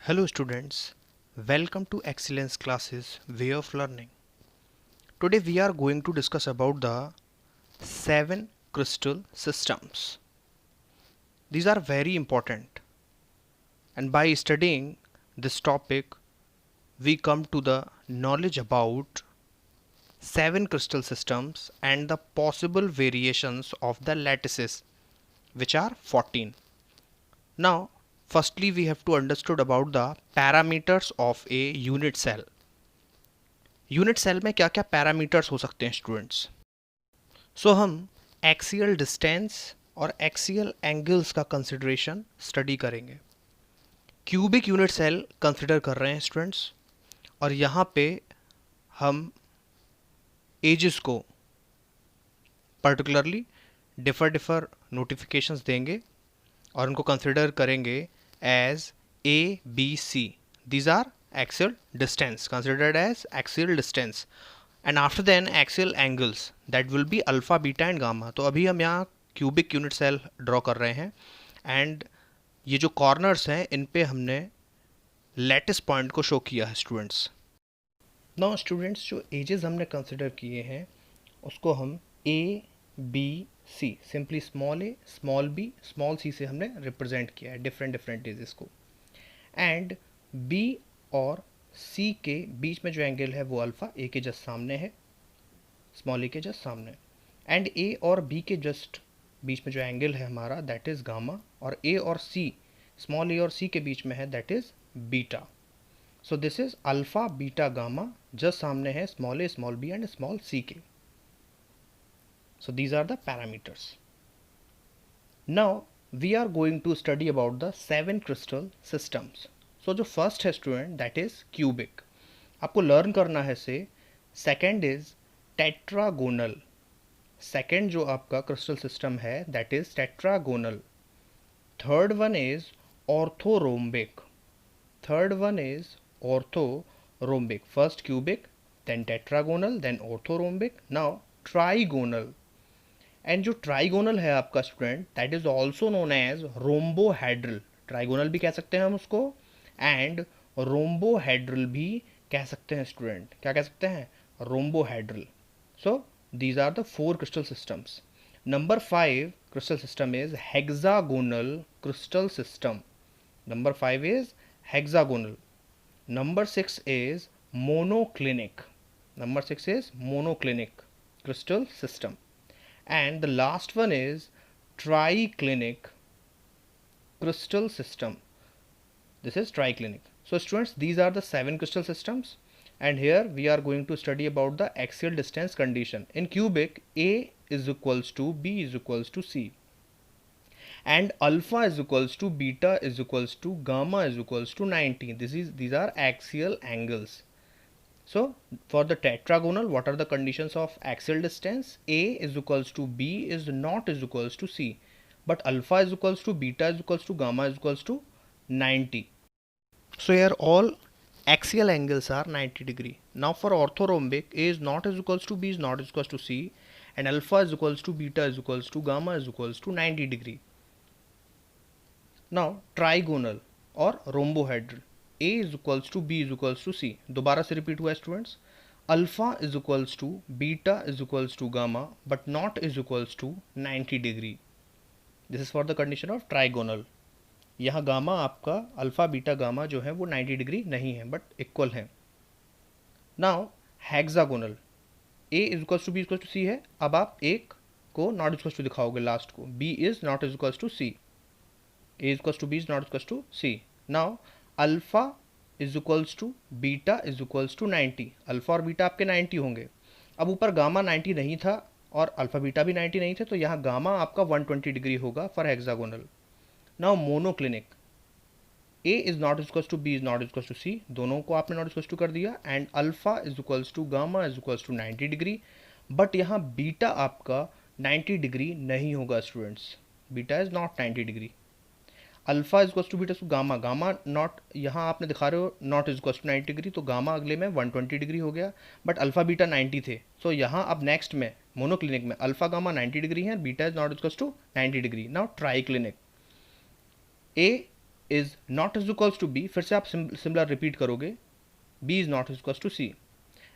Hello students, welcome to Excellence Classes Way of Learning. Today we are going to discuss about the 7 crystal systems. These are very important, and by studying this topic we come to the knowledge about 7 crystal systems and the possible variations of the lattices, which are 14. Now firstly we have to understood about the parameters of a unit cell. Unit cell में क्या क्या parameters हो सकते हैं students? हम axial distance और axial angles का consideration study करेंगे. क्यूबिक यूनिट सेल कंसिडर कर रहे हैं स्टूडेंट्स, और यहाँ पे हम एजेस को पर्टिकुलरली डिफर नोटिफिकेशंस देंगे और उनको कंसिडर करेंगे as ABC. These are axial distance, considered as axial distance, and after then axial angles, that will be alpha, beta and gamma. तो अभी हम यहाँ क्यूबिक यूनिट सेल ड्रॉ कर रहे हैं, एंड ये जो कॉर्नर्स हैं इन पे हमने लैटिस पॉइंट को शो किया है स्टूडेंट्स. नाउ स्टूडेंट्स, जो एजेस हमने कंसिडर किए हैं उसको हम ABC, simply small a, small b, small c से हमने रिप्रेजेंट किया है डिफरेंट एजेस को. एंड B और C के बीच में जो एंगल है वो अल्फ़ा, A के जस्ट सामने है, स्मॉल a के जस्ट सामने. एंड A और B के जस्ट बीच में जो एंगल है हमारा दैट इज़ गामा, और A और C, स्मॉल a और C के बीच में है that is beta. So this is alpha beta gamma, just सामने है small a, small b and small c के. So these are the parameters. Now we are going to study about the 7 crystal systems. So जो first है student that is cubic. आपको learn करना है से. Second is tetragonal. Second जो आपका crystal system है that is tetragonal. Third one is orthorhombic. Third one is orthorhombic. First cubic, then tetragonal, then orthorhombic, now trigonal. And जो trigonal है आपका student that is also known as rhombohedral. Trigonal भी कह सकते हैं हम उसको, एंड रोम्बोहेड्रल भी कह सकते हैं स्टूडेंट. क्या कह सकते हैं? Rhombohedral. So these are the 4 crystal systems. Number 5 crystal system is hexagonal crystal system. Number 5 is hexagonal. Number 6 is monoclinic. Number 6 is monoclinic crystal system. And the last one is triclinic crystal system. This is triclinic. So students, these are the 7 crystal systems, and here we are going to study about the axial distance condition. In cubic, A is equals to B is equals to C, and alpha is equals to beta is equals to gamma is equals to 90. These are axial angles. So for the tetragonal, what are the conditions of axial distance? A is equals to B is not is equals to C, but alpha is equals to beta is equals to gamma is equals to 90. So here all axial angles are 90 degree. Now for orthorhombic, A is not is equals to B is not is equals to C, and alpha is equals to beta is equals to gamma is equals to 90 degree. Now trigonal or rhombohedral, A is equals to B is equals to C. दोबारा से repeat हुआ है students. Alpha is equals to beta is equals to gamma but not is equals to 90 degree. This is for the condition of trigonal. यहाँ gamma आपका alpha beta gamma जो है वो 90 degree नहीं है बट इक्वल है. Now hexagonal, A is equals to B is equals to C है. अब आप एक को नॉट इज इक्वल्स टू दिखाओगे लास्ट को. B is not is equals to C, A is equals to B is not equals to C. Now alpha is equals to beta is equals to 90. Alpha और beta आपके 90 होंगे. अब ऊपर gamma 90 नहीं था और अल्फा बीटा भी 90 नहीं थे, तो यहाँ गामा आपका 120 डिग्री होगा for hexagonal. Now monoclinic, A is not equals to B is not equals to C, दोनों को आपने नॉट इक्वल्स टू कर दिया, and alpha is equals to gamma is equals to 90 degree. But यहाँ beta आपका 90 degree नहीं होगा students. Beta is not 90 degree. Alpha is equals to beta to gamma, gamma not यहाँ आपने दिखा रहे हो not is equals to 90 degree, तो गामा अगले में 120 डिग्री हो गया, बट अल्फा बीटा 90 थे. सो यहाँ अब नेक्स्ट में मोनोक्लिनिक में अल्फा गामा 90 डिग्री है, beta is not equals to 90 degree. Now triclinic, A is not is equals to B, फिर से आप सिमिलर रिपीट करोगे, b is not is equals to c,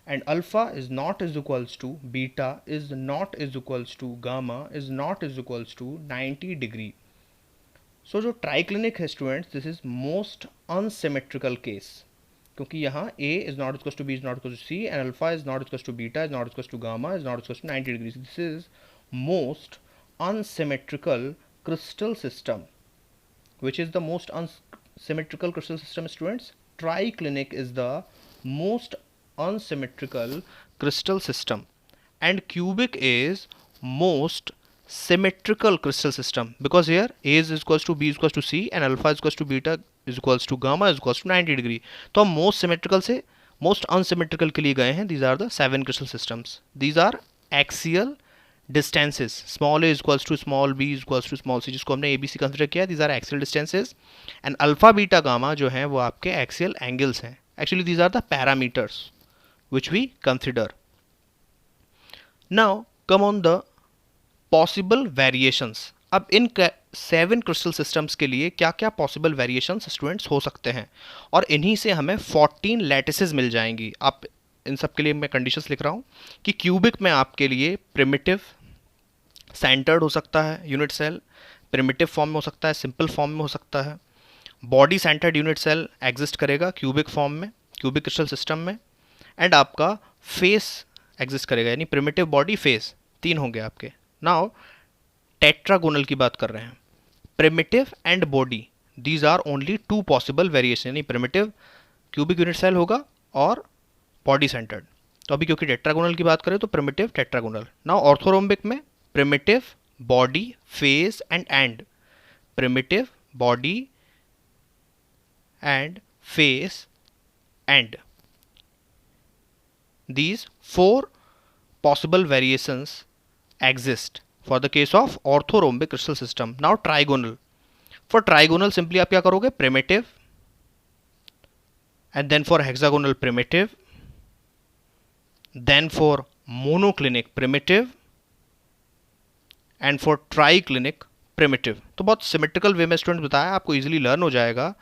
and alpha is not is equals to beta is not is equals to gamma is not is equals to 90 degree. So जो triclinic है students, this is most unsymmetrical case, क्योंकि यहाँ a is not equals to b is not equals to c and alpha is not equals to beta is not equals to gamma is not equals to 90 degrees. This is most unsymmetrical crystal system. Which is the most unsymmetrical crystal system, students? Triclinic is the most unsymmetrical crystal system, and cubic is most symmetrical crystal system, because here a is equals to b is equals to c and alpha is equals to beta is equals to gamma is equals to 90 degree. तो हम most symmetrical से most unsymmetrical के लिए गए हैं. These are the 7 crystal systems. These are axial distances. Small a is equals to small b is equals to small c, जिसको हमने abc consider किया. These are axial distances, and alpha beta gamma जो हैं वो आपके axial angles हैं. Actually these are the parameters which we consider. Now come on the possible variations. अब इन 7 crystal systems के लिए क्या क्या possible variations स्टूडेंट्स हो सकते हैं, और इन्हीं से हमें 14 lattices मिल जाएंगी. आप इन सब के लिए मैं कंडीशंस लिख रहा हूँ कि क्यूबिक में आपके लिए प्रिमिटिव सेंटर्ड हो सकता है यूनिट सेल, प्रिमिटिव फॉर्म में हो सकता है, सिंपल फॉर्म में हो सकता है. Body centred unit cell exist करेगा क्यूबिक फॉर्म में, क्यूबिक क्रिस्टल सिस्टम में. एंड आपका फेस एग्जिस्ट करेगा, यानी प्रिमिटिव बॉडी फेस, 3 होंगे आपके. नाउ टेट्रागोनल की बात कर रहे हैं. Primitive and body, these are only 2 possible variation, यानी प्रिमिटिव क्यूबिक यूनिट सेल होगा और बॉडी सेंटर्ड. तो अभी क्योंकि टेट्रागोनल की बात करें तो प्रिमिटिव टेट्रागोनल. नाउ ऑर्थोरोम्बिक में primitive body face and primitive body and face and. These 4 possible variations exist for the case of orthorhombic crystal system. Now trigonal. For trigonal simply आप क्या करोगे, primitive, and then for hexagonal primitive, then for monoclinic primitive, and for triclinic primitive. तो बहुत symmetrical वे में student बताया, आपको easily learn हो जाएगा.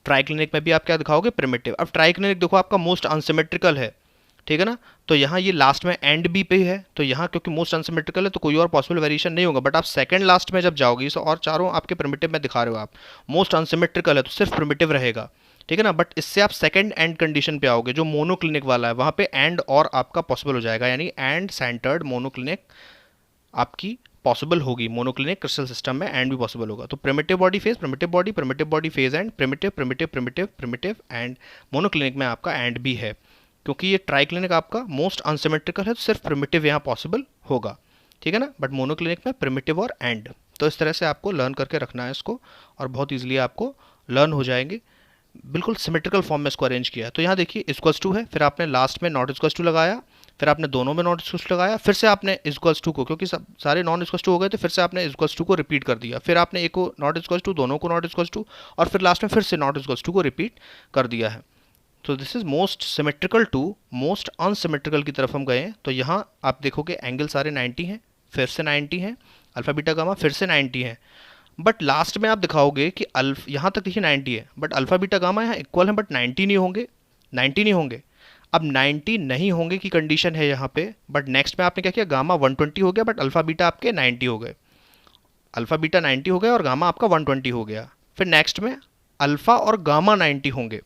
ट्राइक्लिनिक में भी आप क्या दिखाओगे, प्रिमिटिव. अब ट्राइक्लिनिक देखो आपका मोस्ट अनसिमेट्रिकल है, ठीक है ना. तो यहाँ ये लास्ट में एंड बी पे है, तो यहाँ क्योंकि मोस्ट अनसिमेट्रिकल है तो कोई और पॉसिबल वेरिएशन नहीं होगा. बट आप सेकंड लास्ट में जब जाओगे तो और चारों आपके प्रिमिटिव में दिखा रहे हो आप, मोस्ट अनसिमेट्रिकल है तो सिर्फ प्रिमिटिव रहेगा, ठीक है ना. बट इससे आप सेकंड एंड कंडीशन पे आओगे जो मोनोक्लिनिक वाला है, वहाँ पे एंड और आपका पॉसिबल हो जाएगा, यानी एंड सेंटर्ड मोनोक्लिनिक आपकी पॉसिबल होगी. मोनोक्लिनिक क्रिस्टल सिस्टम में एंड भी पॉसिबल होगा. तो primitive body phase, primitive body phase and primitive primitive primitive primitive and monoclinic में आपका एंड भी है. क्योंकि ये ट्राइक्लिनिक आपका मोस्ट अनसिमेट्रिकल है तो सिर्फ प्रिमिटिव यहाँ पॉसिबल होगा, ठीक है ना. बट मोनोक्लिनिक में प्रिमिटिव और एंड. तो इस तरह से आपको लर्न करके रखना है इसको, और बहुत ईजिली आपको लर्न हो जाएंगे. बिल्कुल सिमेट्रिकल फॉर्म में इसको अरेंज किया है. तो यहाँ देखिए इक्वल्स टू है, फिर आपने लास्ट में नॉट इक्वल्स टू लगाया, फिर आपने दोनों में नॉट इक्वल्स टू लगाया, फिर से आपने इक्वल्स टू को, क्योंकि सारे नॉन इक्वल्स टू हो गए तो फिर से आपने इक्वल्स टू को रिपीट कर दिया, फिर आपने एक को नॉट इक्वल्स टू, दोनों को नॉट इक्वल्स टू, और फिर लास्ट में फिर से नॉट इक्वल्स टू को रिपीट कर दिया है. तो this is most symmetrical to most unsymmetrical की तरफ हम गए हैं. तो यहाँ आप देखोगे एंगल सारे 90 हैं, फिर से 90 हैं, अल्फा बीटा गामा फिर से 90 हैं. बट लास्ट में आप दिखाओगे कि यहाँ तक देखिए 90 है, बट अल्फा बीटा गामा यहाँ इक्वल है बट 90 नहीं होंगे, 90 नहीं होंगे. अब 90 नहीं होंगे की कंडीशन है यहाँ पे, बट नेक्स्ट में आपने क्या किया, गामा 120 हो गया बट अल्फा बीटा आपके 90 हो गए, अल्फा बीटा 90 हो गया और गामा आपका 120 हो गया. फिर नेक्स्ट में अल्फा और गामा 90 होंगे,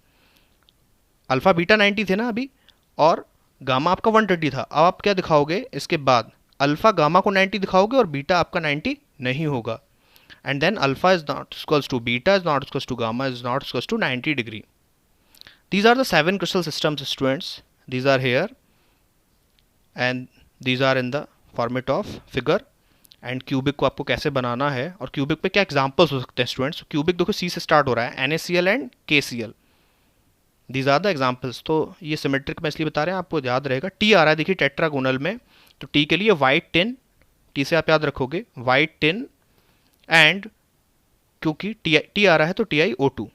अल्फा बीटा 90 थे ना अभी, और गामा आपका 120 था. अब आप क्या दिखाओगे इसके बाद, अल्फा गामा को 90 दिखाओगे और बीटा आपका 90 नहीं होगा. And then alpha is not equals to beta is not equals to gamma is not equals to 90 degree. These are the 7 crystal systems students. These are here and these are in the format of figure. And cubic को आपको कैसे बनाना है और cubic पे क्या examples हो सकते हैं स्टूडेंट्स. क्यूबिक देखो सी से स्टार्ट हो रहा है, NaCl and KCl. These are the examples. तो ये सिमेट्रिक में इसलिए बता रहे हैं, आपको याद रहेगा. टी आ रहा है देखिए टेट्रागोनल में, तो टी के लिए वाइट टिन, टी से आप याद रखोगे वाइट टिन, एंड क्योंकि टी आ रहा है तो TiO2,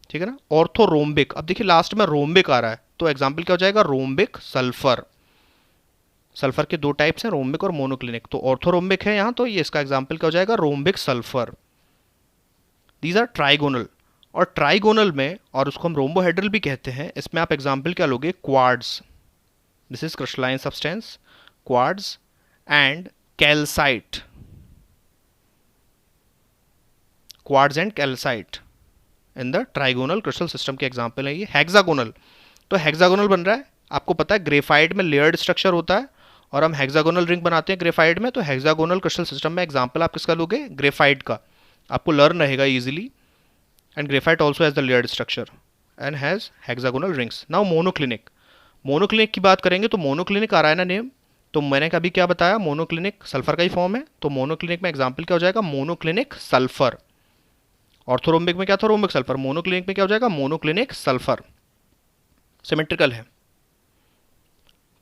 ठीक है ना. ऑर्थोरोम्बिक, अब देखिए लास्ट में रोम्बिक आ रहा है तो एग्जाम्पल क्या हो जाएगा, रोम्बिक सल्फर. सल्फर के 2 टाइप्स हैं, रोम्बिक और मोनोक्लिनिक. तो ऑर्थोरोम्बिक है यहाँ, तो ये इसका एग्जाम्पल क्या हो जाएगा, rhombic sulphur. These are trigonal. और ट्राइगोनल में, और उसको हम रोम्बोहेड्रल भी कहते हैं, इसमें आप एग्जाम्पल क्या लोगे, quartz, this is crystalline substance, quartz and calcite, quartz and calcite in the trigonal crystal system के एग्जाम्पल है ये। हेक्सागोनल, तो हेक्सागोनल बन रहा है, आपको पता है ग्रेफाइट में लेयर्ड स्ट्रक्चर होता है और हम हेक्सागोनल रिंग बनाते हैं ग्रेफाइट में, तो हेक्सागोनल क्रिस्टल सिस्टम में एग्जाम्पल आप किसका लोगे, ग्रेफाइट का, आपको लर्न रहेगा easily. And graphite also has the layered structure and has hexagonal rings. Now monoclinic, monoclinic की बात करेंगे तो मोनोक्लिनिक आ रहा है ना नेम, तो मैंने कभी क्या बताया, मोनोक्लिनिक सल्फर का ही फॉर्म है, तो मोनोक्लिनिक में एग्जाम्पल क्या हो जाएगा, मोनोक्लिनिक सल्फर। ऑर्थोरोम्बिक में क्या था, रोम्बिक सल्फर, मोनोक्लिनिक में क्या हो जाएगा, मोनोक्लिनिक सल्फर, सिमेट्रिकल है।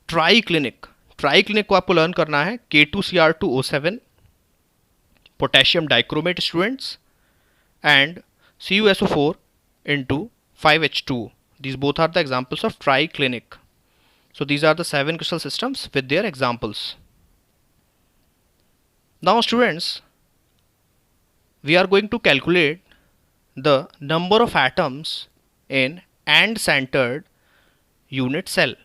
ट्राइक्लिनिक, ट्राइक्लिनिक को आपको लर्न करना है, K2Cr2O7, potassium dichromate students, and CuSO4 into 5H2. These both are the examples of triclinic. So these are the 7 crystal systems with their examples. Now students, we are going to calculate the number of atoms in and-centered unit cell.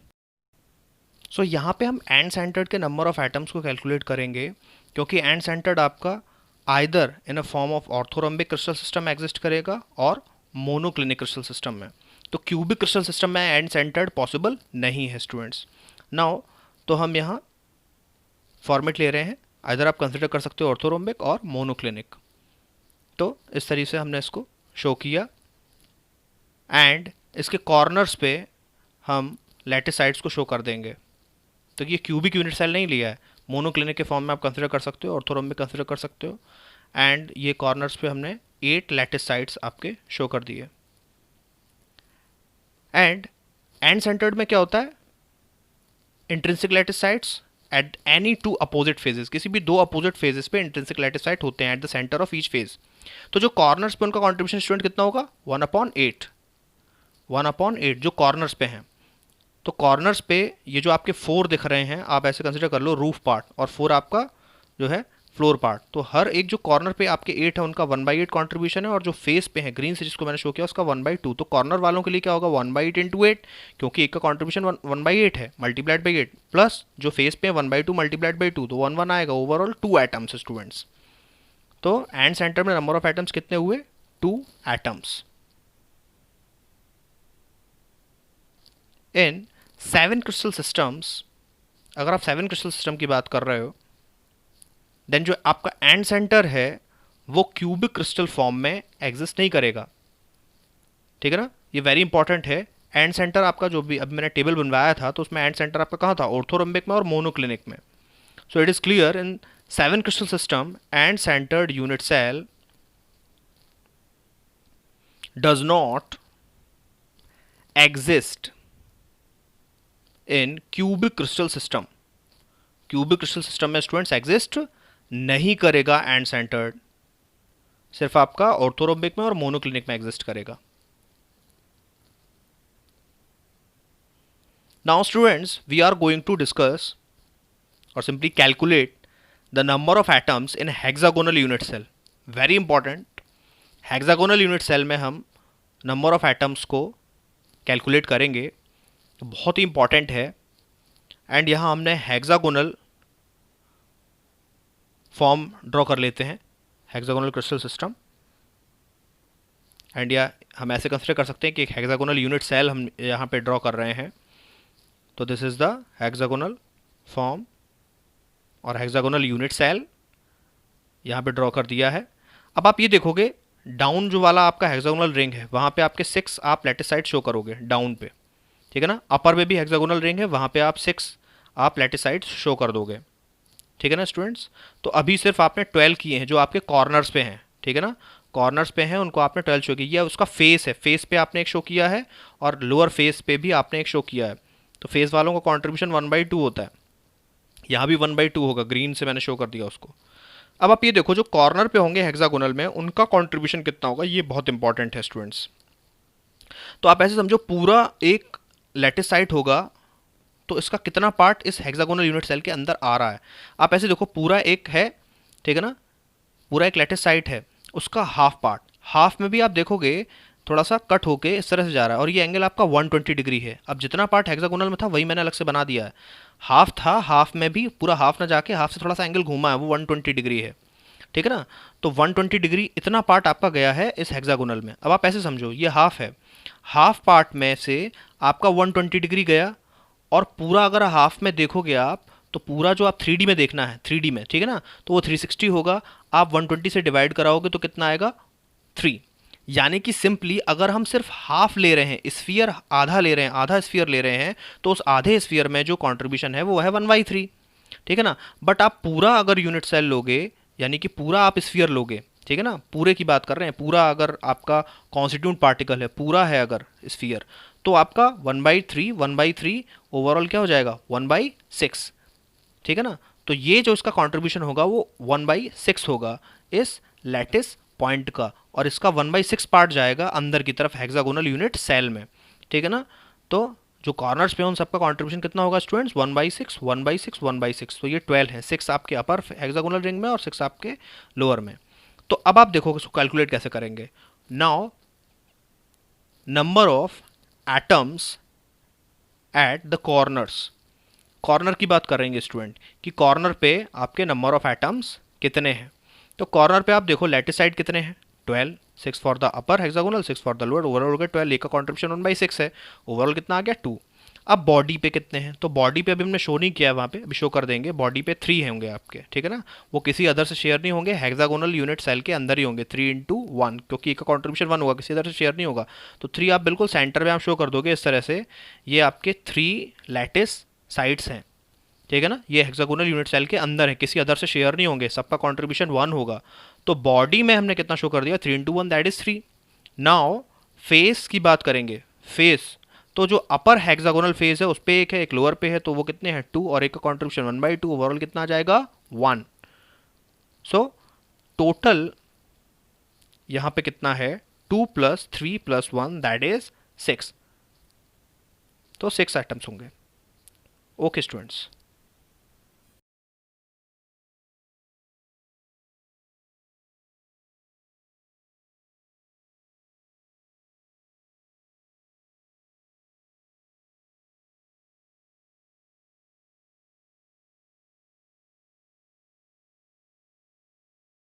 So यहाँ पे हम and-centered के number of atoms को calculate करेंगे, क्योंकि and-centered आपका either in a form of orthorhombic crystal system exist करेगा और monoclinic crystal system में। तो cubic crystal system में and-centered possible नहीं है स्टूडेंट्स। नाउ तो हम यहाँ फॉर्मेट ले रहे हैं, either आप कंसिडर कर सकते हो ऑर्थोरोम्बिक और मोनोक्लिनिक। तो इस तरीके से हमने इसको शो किया, एंड इसके कॉर्नर्स पे हम लैटिसाइड्स को शो कर देंगे। तो ये क्यूबिक यूनिट सेल नहीं लिया है, मोनोक्लिनिक के फॉर्म में आप कंसिडर कर सकते हो, ऑर्थोरोम्बिक कंसिडर कर सकते हो, एंड ये कॉर्नर्स पे हमने 8 लैटिसाइड्स आपके शो कर दिए। एंड सेंटर्ड में क्या होता है, intrinsic lattice sites at any 2 opposite faces, किसी भी 2 अपोजिट फेजेस पे इंट्रिंसिक लैटिसाइड होते हैं at the center of each face. तो जो कॉर्नर्स पे उनका कॉन्ट्रीब्यूशन स्टूडेंट कितना होगा, 1/8, 1/8 जो कॉर्नर्स पे हैं। तो कॉर्नर्स पे ये जो आपके 4 दिख रहे हैं, आप ऐसे कंसिडर कर लो रूफ पार्ट, और 4 आपका जो है फ्लोर पार्ट। तो हर एक जो कॉर्नर पे आपके 8 है उनका 1/8 कॉन्ट्रीब्यूशन है, और जो फेस पे है ग्रीन से जिसको मैंने शो किया उसका 1/2। तो कॉर्नर वालों के लिए क्या होगा, 1/8 × 8, क्योंकि एक का कॉन्ट्रीब्यूशन 1/8 है, मल्टीप्लाइड बाई 8, प्लस जो फेस पे है 1/2 मल्टीप्लाइड बाई 2, तो 1 आएगा। Overall 2 atoms students. तो एंड सेंटर में नंबर ऑफ एटम्स कितने हुए, 2 एटम्स। इन 7 क्रिस्टल सिस्टम्स, अगर आप 7 क्रिस्टल सिस्टम की बात कर रहे हो, देन जो आपका एंड सेंटर है वो क्यूबिक क्रिस्टल फॉर्म में एग्जिस्ट नहीं करेगा, ठीक है ना, ये वेरी इंपॉर्टेंट है। एंड सेंटर आपका जो भी अभी मैंने टेबल बनवाया था, तो उसमें एंड सेंटर आपका कहाँ था, ऑर्थोरोम्बिक में और मोनोक्लिनिक में। So it is clear, in 7 crystal system and centred unit cell does not exist in cubic crystal system. Cubic crystal system में स्टूडेंट्स एग्जिस्ट नहीं करेगा एंड सेंटर्ड, सिर्फ आपका ऑर्थोरोम्बिक में और मोनोक्लिनिक में एग्जिस्ट करेगा। Now students, we are going to discuss और simply calculate the number of atoms in hexagonal unit cell. Very important, hexagonal unit cell में हम नंबर ऑफ एटम्स को कैलकुलेट करेंगे, तो बहुत ही इंपॉर्टेंट है। एंड यहाँ हमने हेक्सागोनल फॉर्म ड्रॉ कर लेते हैं, हेक्सागोनल क्रिस्टल सिस्टम। एंड या हम ऐसे कंसिडर कर सकते हैं कि एक हेक्सागोनल यूनिट सेल हम यहाँ पे ड्रॉ कर रहे हैं। तो this is the hexagonal form और हेक्सागोनल यूनिट सेल यहाँ पे ड्रॉ कर दिया है। अब आप ये देखोगे, डाउन जो वाला आपका हेक्सागोनल रिंग है वहाँ पे आपके 6 आप लैटिसाइड शो करोगे डाउन पे, ठीक है ना। अपर में भी हेक्सागोनल रिंग है, वहाँ पे आप 6 आप लैटिसाइड शो कर दोगे, ठीक है ना स्टूडेंट्स। तो अभी सिर्फ आपने 12 किए हैं जो आपके कॉर्नर्स पे हैं, ठीक है ना, कॉर्नर्स पे हैं उनको आपने 12 शो किया। उसका फेस है, फेस पे आपने एक शो किया है और लोअर फेस पे भी आपने एक शो किया है। तो फेस वालों का कॉन्ट्रीब्यूशन 1/2 होता है, यहाँ भी 1/2 होगा, ग्रीन से मैंने शो कर दिया उसको। अब आप ये देखो, जो कॉर्नर पे होंगे हेक्सागोनल में उनका कॉन्ट्रीब्यूशन कितना होगा, ये बहुत इंपॉर्टेंट है स्टूडेंट्स। तो आप ऐसे समझो, पूरा एक लैटिसाइड होगा तो इसका कितना पार्ट इस हेक्सागोनल यूनिट सेल के अंदर आ रहा है। आप ऐसे देखो, पूरा एक है, ठीक है ना, पूरा एक लैटिसाइड है, उसका हाफ पार्ट, हाफ में भी आप देखोगे थोड़ा सा कट होके इस तरह से जा रहा है और ये एंगल आपका 120 डिग्री है। अब जितना पार्ट हेक्सागोनल में था वही मैंने अलग से बना दिया है। हाफ था, हाफ में भी पूरा हाफ ना जाके हाफ से थोड़ा सा एंगल घूमा है, वो 120 डिग्री है, ठीक है ना। तो 120 डिग्री इतना पार्ट आपका गया है इस हेक्सागोनल में। अब आप ऐसे समझो, ये हाफ है, हाफ पार्ट में से आपका 120 डिग्री गया, और पूरा अगर हाफ में देखोगे आप तो पूरा जो आप 3D में देखना है, 3D में, ठीक है ना, तो वो 360 होगा। आप 120 से डिवाइड कराओगे तो कितना आएगा, 3। यानी कि सिंपली अगर हम सिर्फ हाफ ले रहे हैं, स्फीयर आधा ले रहे हैं, आधा स्फीयर ले रहे हैं, तो उस आधे स्फीयर में जो कंट्रीब्यूशन है वो है 1/3, ठीक है ना। बट आप पूरा अगर यूनिट सेल लोगे, यानी कि पूरा आप स्फीयर लोगे, ठीक है ना, पूरे की बात कर रहे हैं, पूरा अगर आपका कॉन्स्टिट्यूंट पार्टिकल है, पूरा है अगर स्फीयर, तो आपका 1/3 ओवरऑल क्या हो जाएगा, 1/6, ठीक है ना। तो ये जो इसका कंट्रीब्यूशन होगा वो 1/6 होगा इस लैटिस पॉइंट का, और इसका 1/6 पार्ट जाएगा अंदर की तरफ हेक्सागोनल यूनिट सेल में, ठीक है ना। तो जो कॉर्नर्स पे उन सबका कंट्रीब्यूशन कितना होगा स्टूडेंट्स, 1/6 1/6 1/6, तो ये 12 है, 6 आपके अपर हेक्सागोनल रिंग में और 6 आपके लोअर में। तो अब आप देखोगे इसको कैलकुलेट कैसे करेंगे। Now number of atoms at the corners, corner की बात करेंगे स्टूडेंट कि कॉर्नर पे आपके नंबर ऑफ एटम्स कितने हैं। तो कॉर्नर पे आप देखो लैटिस साइड कितने हैं, 12, 6 for the upper hexagonal, 6 for the lower, overall हो गया 12, एक का कॉन्ट्रीब्यूशन 1/6 है, ओवरऑल कितना आ गया 2। अब बॉडी पे कितने हैं, तो बॉडी पे अभी हमने शो नहीं किया है, वहाँ पे अभी शो कर देंगे। बॉडी पे 3 होंगे आपके, ठीक है ना, वो किसी अदर से शेयर नहीं होंगे, हेक्सागोनल यूनिट सेल के अंदर ही होंगे, 3 × 1, क्योंकि एक का कॉन्ट्रीब्यूशन 1 होगा, किसी अदर से शेयर नहीं होगा। तो 3 आप बिल्कुल सेंटर में आप शो कर दोगे इस तरह से, ये आपके 3 लैटिस साइड्स हैं, ठीक है ना। ये हेक्सागोनल यूनिट सेल के अंदर है, किसी अदर से शेयर नहीं होंगे, सबका कंट्रीब्यूशन 1 होगा। तो बॉडी में हमने कितना शो कर दिया, 3 × 1 दैट इज 3। नाउ फेस की बात करेंगे, फेस, तो जो अपर हेक्सागोनल फेस है उस पर एक है, एक लोअर पे है, तो वो कितने हैं 2, और एक का कॉन्ट्रीब्यूशन 1/2, ओवरऑल कितना आ जाएगा 1। सो टोटल यहाँ पे कितना है, 2 + 3 + 1 दैट इज 6, तो 6 आइटम्स होंगे। Okay students.